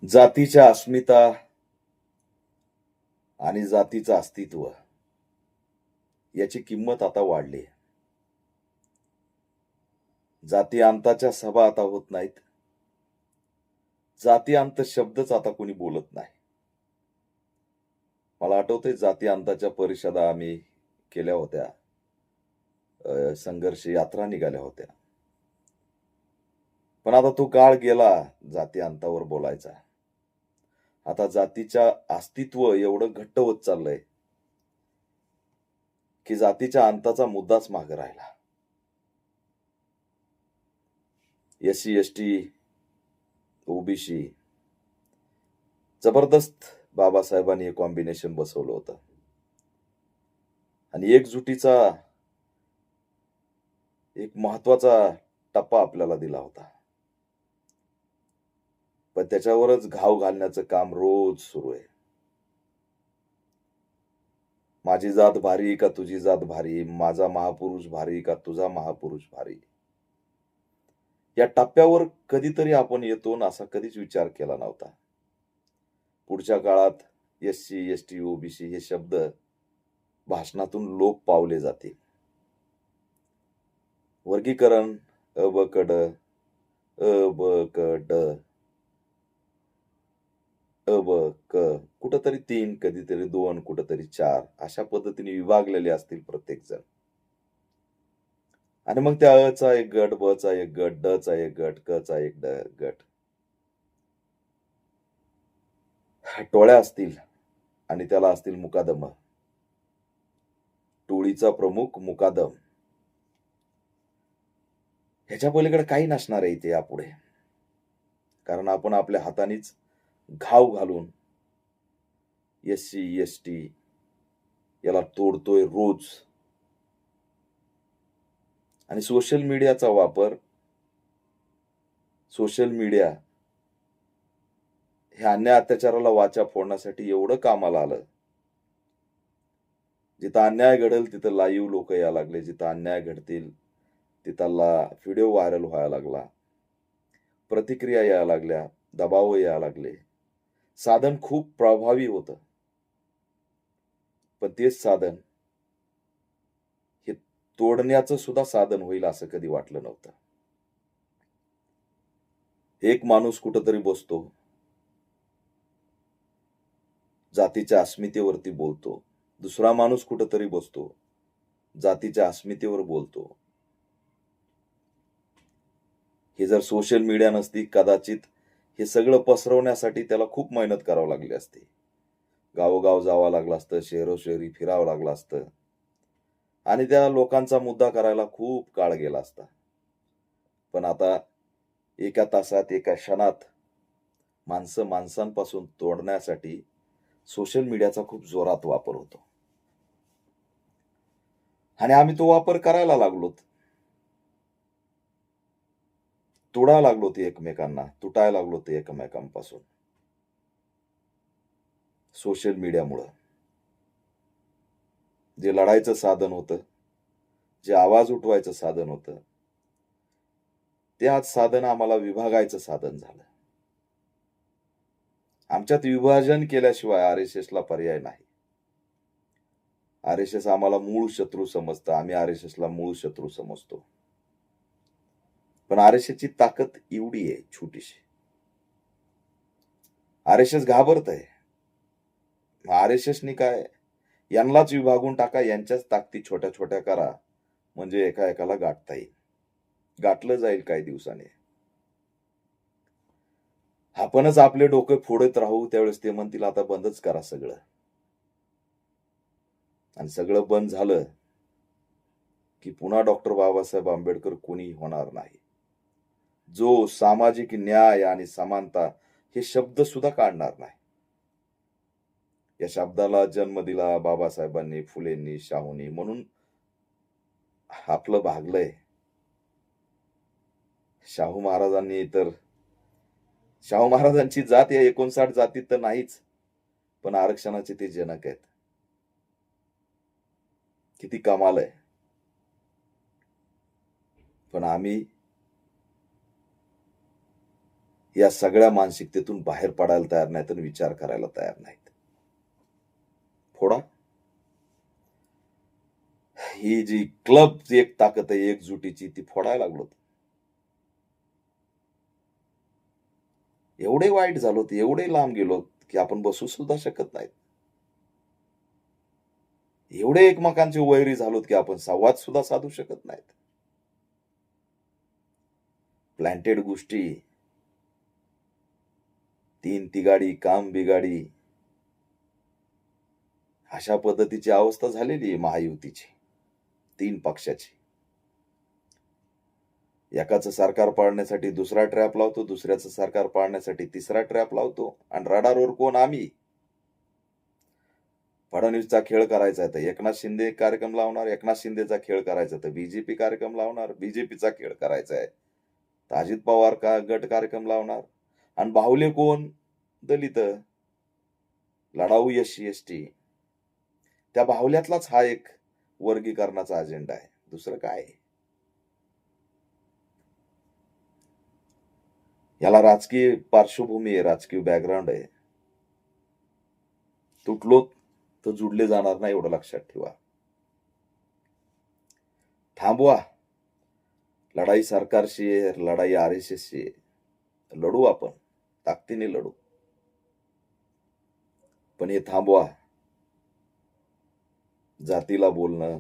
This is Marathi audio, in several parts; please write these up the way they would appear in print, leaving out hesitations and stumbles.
जातीच्या अस्मिता आणि जातीचं अस्तित्व याची किंमत आता वाढली आहे. जाती अंताच्या सभा आता होत नाहीत. जाती अंत शब्दच आता कोणी बोलत नाही. मला आठवतंय जाती अंताच्या परिषदा आम्ही केल्या होत्या. संघर्ष यात्रा निघाल्या होत्या. पण आता तो काळ गेला जाती अंतावर बोलायचा. आता जातीच्या अस्तित्व एवढं घट्ट होत चाललंय की जातीच्या अंताचा मुद्दाच मागे राहिला. एससी एसटी ओबीसी जबरदस्त बाबासाहेबांनी हे कॉम्बिनेशन बसवलं होतं आणि एकजुटीचा एक महत्वाचा टप्पा आपल्याला दिला होता. पण त्याच्यावरच घाव घालण्याचं काम रोज सुरू आहे. माझी जात भारी का तुझी जात भारी, माझा महापुरुष भारी का तुझा महापुरुष भारी, या टप्प्यावर कधीतरी आपण येतो ना असा कधीच विचार केला नव्हता. पुढच्या काळात एससी एसटी ओबीसी हे शब्द भाषणातून लोप पावले जातील. वर्गीकरण अ ब क ड, अ ब क ड, अ ब क, कुठंतरी 3, कधीतरी 2, कुठंतरी 4 अशा पद्धतीने विभागलेले असतील प्रत्येक जण. आणि मग त्या अ चा एक गट, ब चा एक गट, ड चा एक गट, क चा एक गट. टोळ्या असतील आणि त्याला असतील मुकादम. टोळीचा प्रमुख मुकादम. ह्याच्या पलीकडे काही नसणार आहे इथे यापुढे. कारण आपण आपल्या हातानेच घाव घालून एससी एसटी याला तोडतोय रोज. आणि सोशल मीडियाचा वापर, सोशल मीडिया ह्या अन्याय अत्याचाराला वाचा फोडण्यासाठी एवढं कामाला आलं. जिथं अन्याय घडेल तिथं लाईव्ह लोक यायला लागले. जिथं अन्याय घडतील तिथला व्हिडिओ व्हायरल व्हायला लागला. प्रतिक्रिया यायला लागल्या, दबाव यायला लागले. साधन खूप प्रभावी होतं. पण तेच साधन हे तोडण्याचं सुद्धा साधन होईल असं कधी वाटलं नव्हतं. एक माणूस कुठंतरी बसतो, जातीच्या अस्मितेवरती बोलतो. दुसरा माणूस कुठंतरी बसतो, जातीच्या अस्मितेवर बोलतो. हे जर सोशल मीडिया नसती कदाचित हे सगळं पसरवण्यासाठी त्याला खूप मेहनत करावी लागली असती. गावोगाव जावं लागलं असतं, शहरोशहरी फिरावं लागलं असतं आणि त्या लोकांचा मुद्दा करायला खूप काळ गेला असता. पण आता एका तासात, एका क्षणात माणसं माणसांपासून तोडण्यासाठी सोशल मीडियाचा खूप जोरात वापर होतो. आणि आम्ही तो वापर करायला लागलोत. तोडायला लागलो ते एकमेकांना, तुटायला लागलो ते एकमेकांपासून. सोशल मीडियामुळं. जे लढायचं साधन होतं, जे आवाज उठवायचं साधन होतं, ते आज साधन आम्हाला विभागायचं साधन झालं. आमच्यात विभाजन केल्याशिवाय आरएसएसला पर्याय नाही. आरएसएस आम्हाला मूळ शत्रू समजतं, आम्ही आरएसएसला मूळ शत्रू समजतो. पण आरएसएसची ताकद एवढी आहे छोटीशी. आरएसएस घाबरत आहे. आरएसएसनी काय, यांनाच विभागून टाका, यांच्याच ताकदी छोट्या छोट्या करा, म्हणजे एका एकाला गाठता येईल. गाठलं जाईल काही दिवसांनी. आपणच आपले डोके फोडत राहू, त्यावेळेस ते म्हणतील आता बंदच करा सगळं. आणि सगळं बंद झालं की पुन्हा डॉक्टर बाबासाहेब आंबेडकर कोणी होणार नाही. जो सामाजिक न्याय आणि समानता हे शब्द सुद्धा काढणार नाही. या शब्दाला जन्म दिला बाबासाहेबांनी, फुलेंनी, शाहूंनी, म्हणून आपलं भागलंय. शाहू महाराजांनी तर, शाहू महाराजांची जात या 59 जातीत तर नाहीच, पण आरक्षणाचे ते जनक आहेत. किती कमाल आहे. पण आम्ही या सगळ्या मानसिकतेतून बाहेर पडायला तयार नाहीत आणि विचार करायला तयार नाहीत. फोडा. ही जी क्लबची एक ताकद आहे एकजुटीची, ती फोडायला लागलो. एवढे वाईट झालोत, एवढे लांब गेलोत, की आपण बसू सुद्धा शकत नाहीत. एवढे एकमेकांचे वैरी झालोत, की आपण संवाद सुद्धा साधू शकत नाहीत. प्लॅन्टेड गोष्टी, तीन तिगाडी काम बिगाडी, अशा पद्धतीची अवस्था झालेली आहे महायुतीची, 3 पक्षाची. एकाचं सरकार पाडण्यासाठी दुसरा ट्रॅप लावतो, दुसऱ्याचं सरकार पाडण्यासाठी तिसरा ट्रॅप लावतो आणि रडारवर कोण? आम्ही. फडणवीसचा खेळ करायचा आहे तर एकनाथ शिंदे कार्यक्रम लावणार, एकनाथ शिंदेचा खेळ करायचा तर बीजेपी कार्यक्रम लावणार, बीजेपीचा खेळ करायचा आहे तर अजित पवार का गट कार्यक्रम लावणार. आणि बाहुले कोण? दलित, लढाऊ एससी एसटी. त्या बाहुल्यातलाच हा एक वर्गीकरणाचा अजेंडा आहे, दुसरं काय आहे? याला राजकीय पार्श्वभूमी आहे, राजकीय बॅकग्राऊंड आहे. तुटलो तर जुडले जाणार नाही, एवढं लक्षात ठेवा. थांबवा. लढाई सरकारशी आहे, लढाई RSSची आहे. लढू आपण, ताकदीने लढू. पण हे थांबवा. जातीला बोलणं,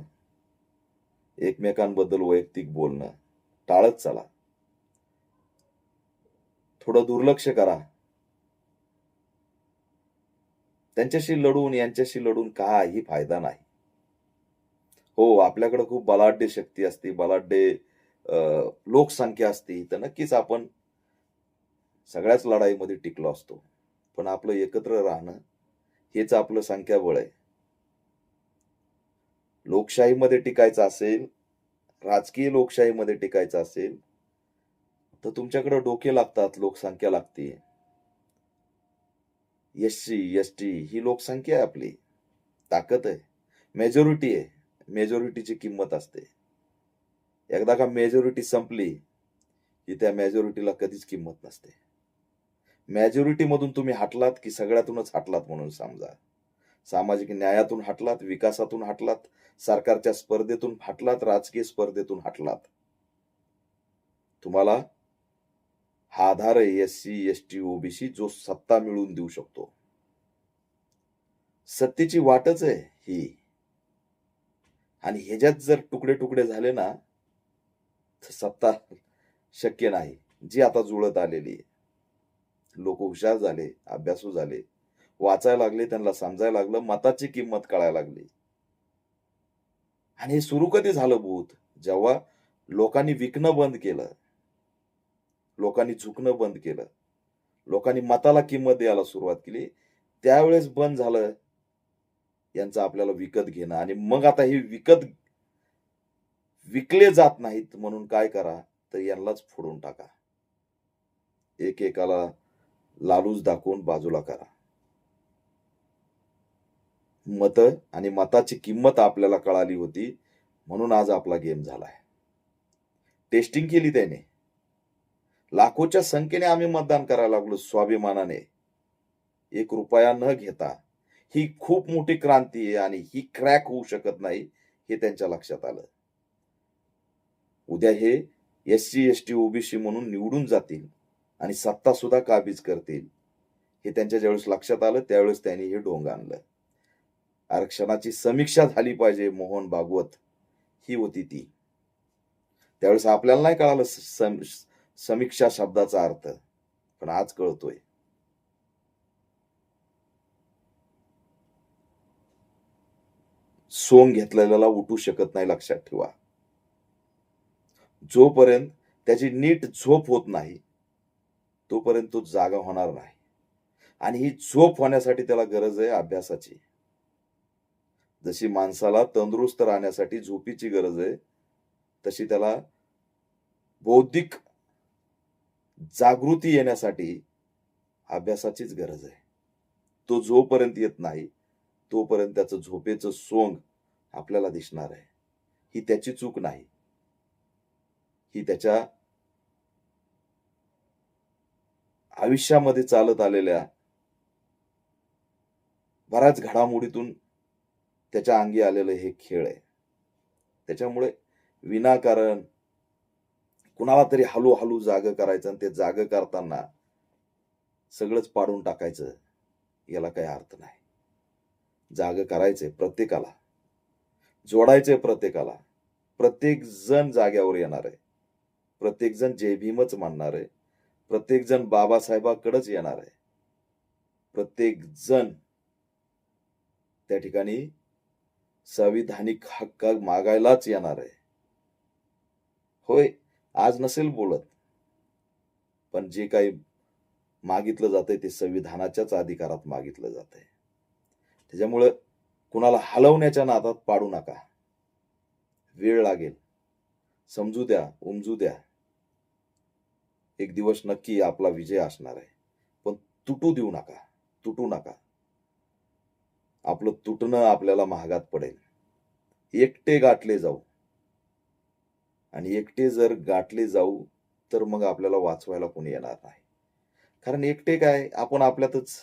एकमेकांबद्दल वैयक्तिक बोलणं टाळत चला. थोडं दुर्लक्ष करा. त्यांच्याशी लढून, यांच्याशी लढून काही फायदा नाही. हो, आपल्याकडे खूप बलाढ्य शक्ती असते, बलाढ्य लोकसंख्या असती, तर नक्कीच आपण सगळ्याच लढाईमध्ये टिकलो असतो. पण आपलं एकत्र राहणं हेच आपलं संख्याबळ आहे. लोकशाहीमध्ये टिकायचं असेल, राजकीय लोकशाहीमध्ये टिकायचं असेल, तर तुमच्याकडे डोके लागतात, लोकसंख्या लागते. SC ST ही लोकसंख्या आहे आपली, ताकद आहे, मेजॉरिटी आहे. मेजॉरिटीची किंमत असते. एकदा का मेजॉरिटी संपली की त्या मेजॉरिटीला कधीच किंमत नसते. मेजॉरिटी मधून तुम्ही हटलात की सगळ्यातूनच हटलात म्हणून समजा. सामाजिक न्यायातून हटलात, विकासातून हटलात, सरकारच्या स्पर्धेतून हटलात, राजकीय स्पर्धेतून हटलात. तुम्हाला हा आधार आहे SC ST OBC, जो सत्ता मिळवून देऊ शकतो. सत्तेची वाटच आहे ही. आणि ह्याच्यात जर तुकडे तुकडे झाले ना, तर सत्ता शक्य नाही, जी आता जुळत आलेली आहे. लोक हुशार झाले, अभ्यासू झाले, वाचायला लागले, त्यांना समजायला लागलं, मताची किंमत कळायला लागली. आणि हे सुरू कधी झालं भूत? जेव्हा लोकांनी विकणं बंद केलं, लोकांनी झुकणं बंद केलं, लोकांनी मताला किंमत द्यायला सुरुवात केली, त्यावेळेस बंद झालं यांचं आपल्याला विकत घेणं. आणि मग आता हे विकले जात नाहीत म्हणून काय करा, तर यांनाच फोडून टाका. एकेकाला लालूच दाखवून बाजूला करा. मत आणि मताची किंमत आपल्याला कळाली होती म्हणून आज आपला गेम झालाय. टेस्टिंग केली त्याने. लाखोच्या संख्येने आम्ही मतदान करायला लागलो स्वाभिमानाने, 1 रुपया न घेता. ही खूप मोठी क्रांती आहे आणि ही क्रॅक होऊ शकत नाही, हे त्यांच्या लक्षात आलं. उद्या हे SC ST OBC म्हणून निवडून जातील आणि सत्ता सुद्धा काबीज करतील, हे त्यांच्या ज्यावेळेस लक्षात आलं त्यावेळेस त्यांनी हे ढोंग आणलं. आरक्षणाची समीक्षा झाली पाहिजे, मोहन भागवत ही होती ती. त्यावेळेस आपल्याला नाही कळालं समीक्षा शब्दाचा अर्थ, पण आज कळतोय. सोंग घेतलेल्याला उठू शकत नाही, लक्षात ठेवा. जोपर्यंत त्याची नीट झोप होत नाही तोपर्यंत तो जागा होणार नाही. आणि ही झोप होण्यासाठी त्याला गरज आहे अभ्यासाची. जशी माणसाला तंदुरुस्त राहण्यासाठी झोपीची गरज आहे, तशी त्याला बौद्धिक जागृती येण्यासाठी अभ्यासाचीच गरज आहे. तो जोपर्यंत येत नाही तोपर्यंत त्याचं झोपेचं सोंग आपल्याला दिसणार आहे. ही त्याची चूक नाही, ही त्याच्या आयुष्यामध्ये चालत आलेल्या बऱ्याच घडामोडीतून त्याच्या अंगी आलेलं हे खेळ आहे. त्याच्यामुळे विनाकारण कुणाला तरी हळू जागं करायचं आणि ते जागं करताना सगळंच पाडून टाकायचं, याला काही अर्थ नाही. जागं करायचंय प्रत्येकाला, जोडायचंय प्रत्येकाला. प्रत्येक जण जाग्यावर येणार आहे. प्रत्येक जण जय भीमच म्हणणार आहे. प्रत्येक जण बाबासाहेबांकडेच येणार आहे. प्रत्येक जण त्या ठिकाणी संविधानिक हक्क मागायलाच येणार आहे. होय, आज नसेल बोलत, पण जे काही मागितलं जातंय ते संविधानाच्याच अधिकारात मागितलं जातंय. त्याच्यामुळं कुणाला हलवण्याच्या नादात पाडू नका. वेळ लागेल, समजू द्या, उमजू द्या. एक दिवस नक्की आपला विजय असणार आहे. पण तुटू देऊ नका, तुटू नका. आपलं तुटणं आपल्याला महागात पडेल. एकटे गाठले जाऊ, आणि एकटे जर गाठले जाऊ तर मग आपल्याला वाचवायला कोणी येणार नाही. कारण एकटे काय, आपण आपल्यातच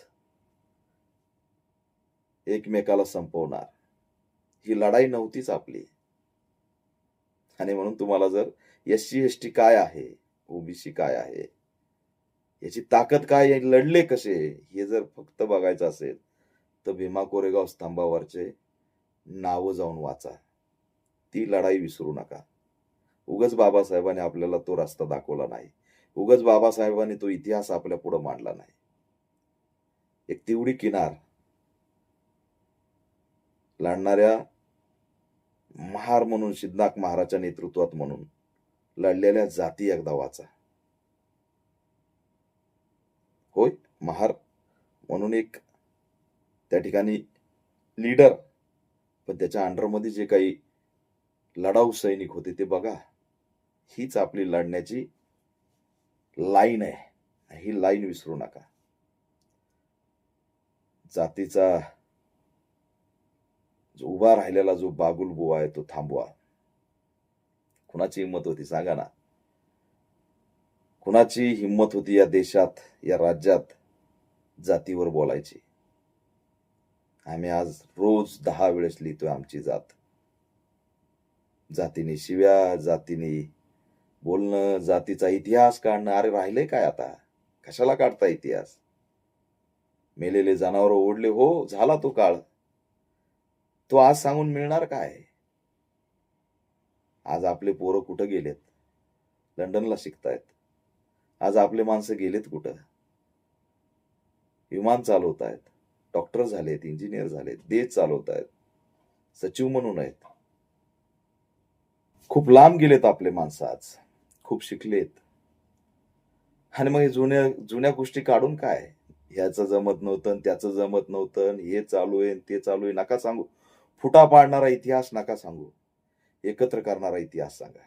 एकमेकाला संपवणार. ही लढाई नव्हतीच आपली. आणि म्हणून तुम्हाला जर SC ST काय आहे, OBC काय आहे, याची ताकद काय आहे, लढले कसे, हे जर फक्त बघायचं असेल तर भीमा कोरेगाव स्तंभावरचे नावं जाऊन वाचा. ती लढाई विसरू नका. उगाच बाबासाहेबांनी आपल्याला तो रस्ता दाखवला नाही. उगाच बाबासाहेबांनी तो इतिहास आपल्या पुढे मांडला नाही. एक तेवढी किनार लढणाऱ्या महार म्हणून सिद्धनाथ महाराजच्या नेतृत्वात म्हणून लढलेल्या जाती एकदा वाचा. होय, महार म्हणून एक त्या ठिकाणी लीडर, पण त्याच्या अंडरमध्ये जे काही लढाऊ सैनिक होते ते बघा. हीच आपली लढण्याची लाईन आहे. ही लाईन विसरू नका. जातीचा जो उभा राहिलेला जो बागुलबुवा आहे तो थांबवा. कुणाची हिंमत होती सांगा ना? कुणाची हिंमत होती या देशात, या राज्यात जातीवर बोलायची? आम्ही आज रोज 10 वेळेस लिहितोय आमची जात. जातीने शिव्या, जातीने बोलणं, जातीचा इतिहास काढणं. अरे राहिलंय काय आता? कशाला काढता इतिहास? मेलेले जनावर ओढले, हो झाला तो काळ. तो आज सांगून मिळणार काय? आज आपले पोरं कुठं गेलेत? लंडनला शिकतायत. आज आपले माणसं गेलेत कुठं? विमान चालवत आहेत, डॉक्टर झालेत, इंजिनियर झालेत, देश चालवत आहेत, सचिव म्हणून आहेत. खूप लांब गेलेत आपले माणसं आज, खूप शिकलेत. आणि मग जुन्या जुन्या गोष्टी काढून काय? ह्याचं जमत नव्हतं, त्याचं जमत नव्हतं, हे चालू आहे, ते चालू आहे, नका सांगू. फुटा पाडणारा इतिहास नका सांगू. एकत्र करणारा इतिहास सांगा.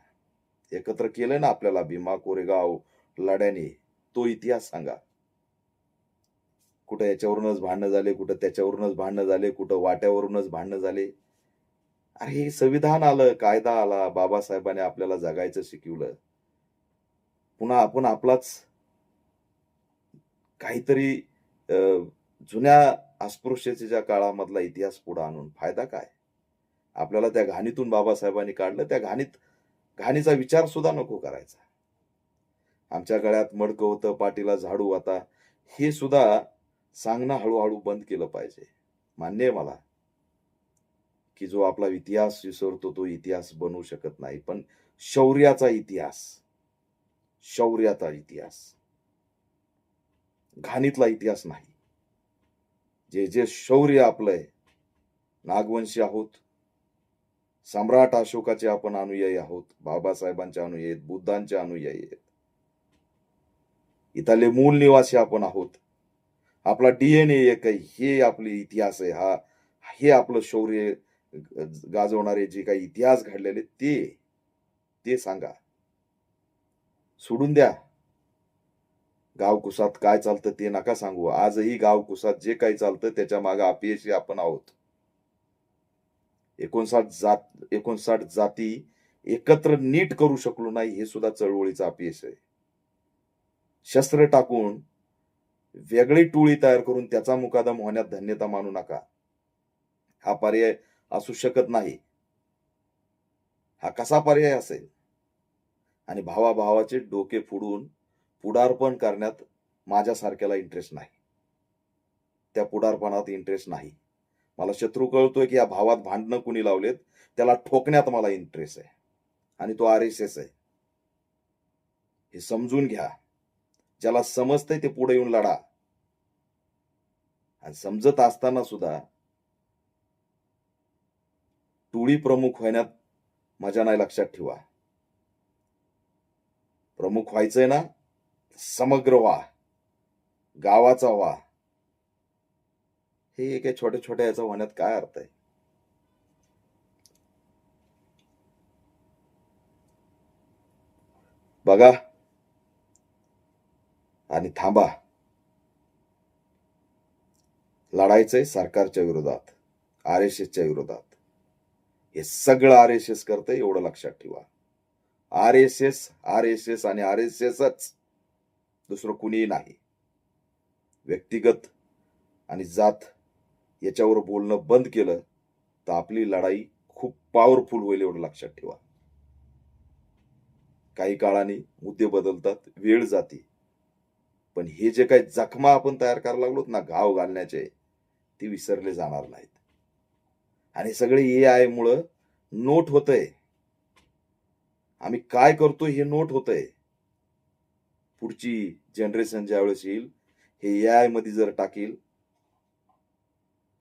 एकत्र केलं ना आपल्याला भीमा कोरेगाव लढ्याने, तो इतिहास सांगा. कुठं याच्यावरूनच भांडणं झाले, कुठं त्याच्यावरूनच भांडणं झाले, कुठं वाट्यावरूनच भांडणं झाले. अरे हे संविधान आलं, कायदा आला, बाबासाहेबांनी आपल्याला जगायचं शिकवलं. पुन्हा आपण आपलाच काहीतरी जुन्या अस्पृश्यतेच्या काळामधला इतिहास पुढे आणून फायदा काय? आपल्याला त्या घाणीतून बाबासाहेबांनी काढलं. त्या घाणीचा विचार सुद्धा नको करायचा. आमच्या गळ्यात मडकं होतं, पाठीला झाडू आता, हे सुद्धा सांगणं हळूहळू बंद केलं पाहिजे. मान्य आहे मला की जो आपला इतिहास विसरतो तो इतिहास बनवू शकत नाही. पण शौर्याचा इतिहास, शौर्याचा इतिहास, घाणीतला इतिहास नाही. जे जे शौर्य आपलंय, नागवंशी आहोत, सम्राट अशोकाचे आपण अनुयायी आहोत, बाबासाहेबांचे अनुयायी आहेत, बुद्धांचे अनुयायी आहेत, इथले मूल निवासी आपण आहोत. आपला DNA एक आहे. हे आपले इतिहास आहे. हे आपलं शौर्य गाजवणारे जे काही इतिहास घडलेले ते सांगा. सोडून द्या गावकुसात काय चालतं ते नका सांगू. आजही गावकुसात जे काही चालतं त्याच्या मागे अपयशी आपण आहोत. 59 जाती एकत्र नीट करू शकलो नाही, हे सुद्धा चळवळीचं अपयश आहे. शस्त्र टाकून वेगळी टोळी तयार करून त्याचा मुकादम होण्यात धन्यता मानू नका. हा पर्याय असू शकत नाही. हा कसा पर्याय असेल? आणि भावाभावाचे डोके फोडून पुढारपण करण्यात माझ्यासारख्याला इंटरेस्ट नाही. त्या पुढारपणात इंटरेस्ट नाही. मला शत्रू कळतोय की या भावात भांडणं कुणी लावलेत, त्याला ठोकण्यात मला इंटरेस्ट आहे. आणि तो RSS आहे. हे समजून घ्या. ज्याला समजतंय ते पुढे येऊन लढा. आणि समजत असताना सुद्धा टोळी प्रमुख होण्यात मजा नाही, लक्षात ठेवा. प्रमुख व्हायचंय ना, समग्र व्हा, गावाचा व्हा. हे काही छोट्या छोट्या याचा होण्यात काय अर्थ आहे? बघा आणि थांबा. लढायचंय सरकारच्या विरोधात, RSSच्या विरोधात. हे सगळं RSS करतंय, एवढं लक्षात ठेवा. RSS आणि RSSच, दुसरं कुणीही नाही. व्यक्तिगत आणि जात याच्यावर बोलणं बंद केलं तर आपली लढाई खूप पॉवरफुल होईल, एवढं लक्षात ठेवा. काही काळाने मुद्दे बदलतात, वेळ जाते, पण हे जे काही जखमा आपण तयार करायला लागलोत ना, घाव घालण्याचे, ते विसरले जाणार नाहीत. आणि सगळे AI मुळे नोट होतंय. आम्ही काय करतोय हे नोट होतंय. पुढची जनरेशन ज्यावेळेस येईल, हे AI मध्ये जर टाकील,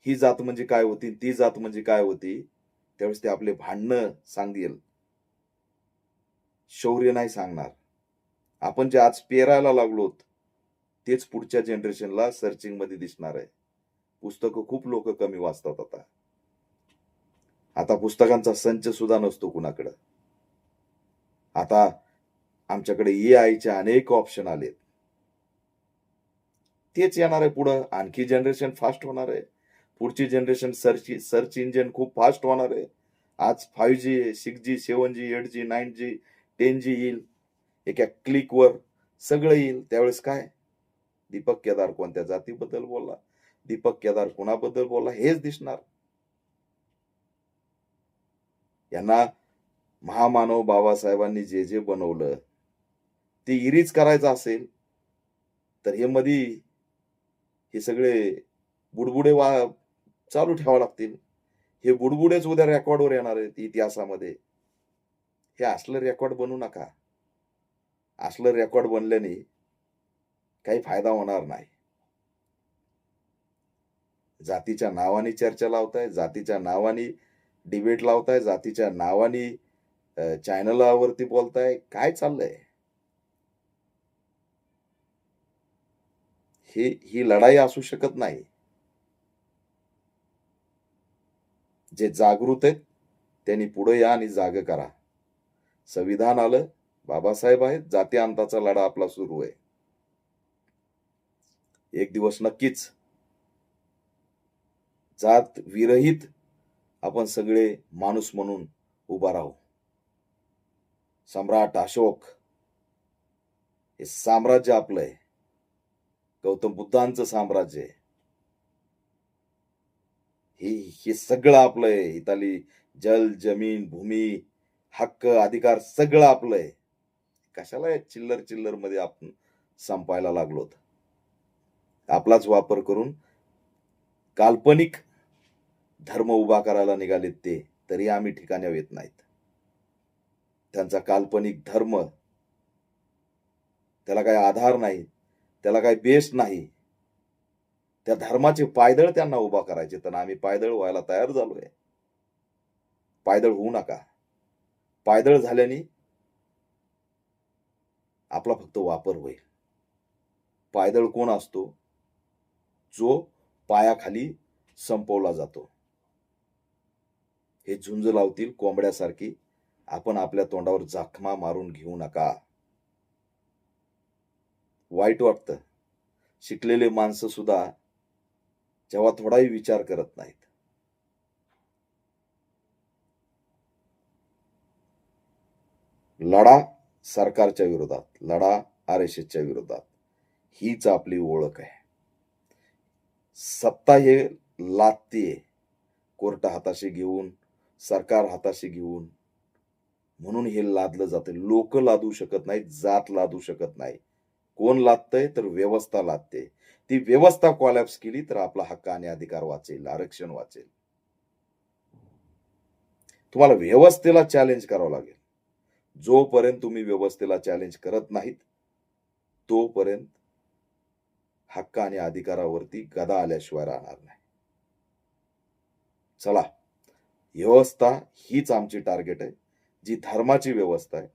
ही जात म्हणजे काय होती, ती जात म्हणजे काय होती, त्यावेळेस ते आपले भांडणं सांगेल, शौर्य नाही सांगणार. आपण जे आज पेरायला लागलोत तेच पुढच्या जनरेशनला सर्चिंग मध्ये दिसणार आहे. पुस्तकं खूप लोक कमी वाचतात आता. आता पुस्तकांचा संच सुद्धा नसतो कुणाकडं. आता आमच्याकडे AIचे अनेक ऑप्शन आलेत. तेच येणार आहे पुढं. आणखी जनरेशन फास्ट होणार आहे. पुढची जनरेशन सर्च इंजिन खूप फास्ट होणार आहे. आज 5G, 6G, 7G, 8G, 9G, 10G येईल. एका क्लिकवर सगळं येईल. त्यावेळेस काय, दीपक केदार कोणत्या जातीबद्दल बोलला, दीपक केदार कोणाबद्दल बोलला, हेच दिसणार. यांना महामानव बाबासाहेबांनी जे जे बनवलं ते इरीज करायचं असेल तर हे मधी हे सगळे बुडबुडे चालू ठेवावे लागतील. हे बुडबुडेच उद्या रेकॉर्डवर येणार आहेत इतिहासामध्ये. हे असलं रेकॉर्ड बनवू नका. असलं रेकॉर्ड बनल्याने काही फायदा होणार नाही. जातीच्या नावाने चर्चा लावताय, जातीच्या नावाने डिबेट लावताय, जातीच्या नावाने चॅनलावरती बोलताय. काय चाललंय? ही लढाई असू शकत नाही. जे जागृत आहेत त्यांनी पुढे या आणि जाग करा. संविधान आलं, बाबासाहेब आहेत, जाती अंताचा लढा आपला सुरू आहे. एक दिवस नक्कीच जात विरहित आपण सगळे माणूस म्हणून उभा राहू. सम्राट अशोक हे साम्राज्य आपलं आहे. गौतम बुद्धांचं साम्राज्य आहे. हे सगळं आपलं आहे. इथली जल, जमीन, भूमी, हक्क, अधिकार सगळं आपलं आहे. कशाला चिल्लर चिल्लर मध्ये आपण संपायला लागलोत? आपलाच वापर करून काल्पनिक धर्म उभा करायला निघालेत ते, तरी आम्ही ठिकाणी येत नाहीत. त्यांचा काल्पनिक धर्म, त्याला काही आधार नाही, त्याला काही बेस नाही. त्या धर्माचे पायदळ त्यांना उभा करायचे, तर आम्ही पायदळ व्हायला तयार झालोय. पायदळ होऊ नका. पायदळ झाल्याने आपला फक्त वापर होईल. पायदळ कोण असतो? जो पायाखाली संपवला जातो. हे झुंज लावतील कोंबड्यासारखी. आपण आपल्या तोंडावर जखमा मारून घेऊ नका. वाईट वाटतं. शिकलेले माणसं सुद्धा जेव्हा थोडाही विचार करत नाहीत. लढा सरकारच्या विरोधात, लढा RSSच्या विरोधात. हीच आपली ओळख आहे. सत्ता हे लादतीये, कोर्ट हाताशी घेऊन, सरकार हाताशी घेऊन, म्हणून हे लादलं जातं. लोक लादू शकत नाहीत, जात लादू शकत नाही. कोण लादतंय तर व्यवस्था लादते. ती व्यवस्था कोलॅप्स केली तर आपला हक्क आणि अधिकार वाचेल, आरक्षण वाचेल. तुम्हाला व्यवस्थेला चॅलेंज करावं लागेल. जोपर्यंत तुम्ही व्यवस्थेला चॅलेंज करत नाहीत, तोपर्यंत हक्क आणि अधिकारावरती गदा आल्याशिवाय राहणार नाही. चला, व्यवस्था हीच आमची टार्गेट आहे. जी धर्माची व्यवस्था आहे,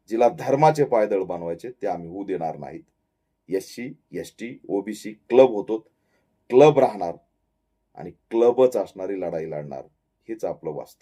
जिला धर्माचे पायदळ बनवायचे ते आम्ही होऊ देणार नाहीत. एससी, एसटी, ओबीसी क्लब होतो. क्लब राहणार आणि क्लबच असणारी लढाई लढणार. हेच आपलं वास्तव.